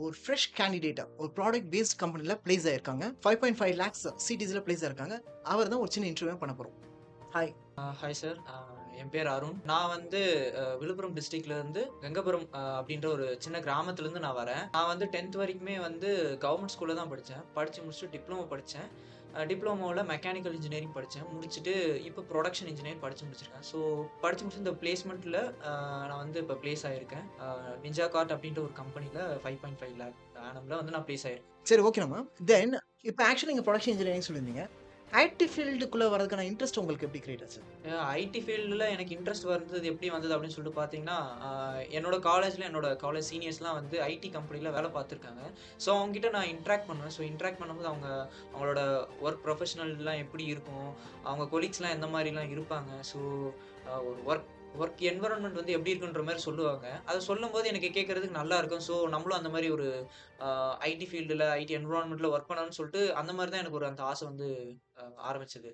ஒரு ஃப்ரெஷ் கேண்டிடேட்டா ஒரு product based கம்பெனில பிளேஸ் ஆயிருக்காங்க. 5.5 லேக்ஸ் சிடிஸ்ல பிளேஸ் ஆயிருக்காங்க. அவர் தான் ஒரு சின்ன இன்டர்வியூ பண்ண போறோம். ஹாய். Hi sir. என் பேர் அருண். நான் வந்து விழுப்புரம் டிஸ்ட்ரிக்ட்ல இருந்து கங்கபுரம் அப்படின்ற ஒரு சின்ன கிராமத்துலேருந்து நான் வரேன். நான் வந்து 10th வரைக்குமே வந்து கவர்மெண்ட் ஸ்கூல்ல தான் படிச்சேன். படிச்சு முடிச்சுட்டு டிப்ளமோ படிச்சேன். டிப்ளமோல மெக்கானிக்கல் இன்ஜினியரிங் படிச்சேன். முடிச்சுட்டு இப்போ ப்ரொடக்ஷன் இன்ஜினியரிங் படிச்சு முடிச்சிருக்கேன். ஸோ படிச்சு முடிச்சு இந்த பிளேஸ்மெண்ட்ல நான் வந்து இப்போ பிளேஸ் ஆயிருக்கேன். நிஞ்சா கார்ட் அப்படின்ற ஒரு கம்பெனில 5.5 லேக் ஆனம்ல வந்து நான் பிளேஸ் ஆயிருக்கேன். சரி, ஓகேண்ணா மேம். தென் இப்ப ஆக்சுவலி நீங்க ப்ரொடக்ஷன் இன்ஜினியரிங் சொல்லியிருந்தீங்க. ஐடி ஃபீல்டுக்குள்ள வரதுக்கான இன்ட்ரெஸ்ட் உங்களுக்கு எப்படி கிரியேட் ஆச்சு? ஐடி ஃபீல்டுல எனக்கு இன்ட்ரெஸ்ட் வந்தது எப்படி வந்தது அப்படின்னு சொல்லிட்டு பார்த்தீங்கன்னா, என்னோட காலேஜ்ல என்னோட காலேஜ் சீனியர்ஸ்லாம் வந்து ஐடி கம்பெனில வேலை பார்த்துருக்காங்க. ஸோ அவங்ககிட்ட நான் இன்டராக்ட் பண்ணுவேன். ஸோ இன்டராக்ட் பண்ணும்போது அவங்களோட ஒர்க் ப்ரொஃபஷனல்லாம் எப்படி இருக்கும்? அவங்க கொலீக்ஸ்லாம் எந்த மாரிலாம் இருப்பாங்க? ஸோ ஒரு ஒர்க் ஒர்க் என்வைரன்மென்ட் வந்து எப்படி இருக்குன்ற மாரி சொல்லுவாங்க. அத சொல்லும்போது எனக்கு கேட்கறதுக்கு நல்லா இருக்கும். ஸோ நம்மளும் அந்த மாரி ஒரு ஐடி ஃபீல்டுல, ஐடி என்வைரன்மென்ட்ல ஒர்க் பண்ணணும்னு சொல்லிட்டு அந்த மாரி தான் எனக்கு ஒரு அந்த ஆசை வந்து ஆரம்பிச்சது.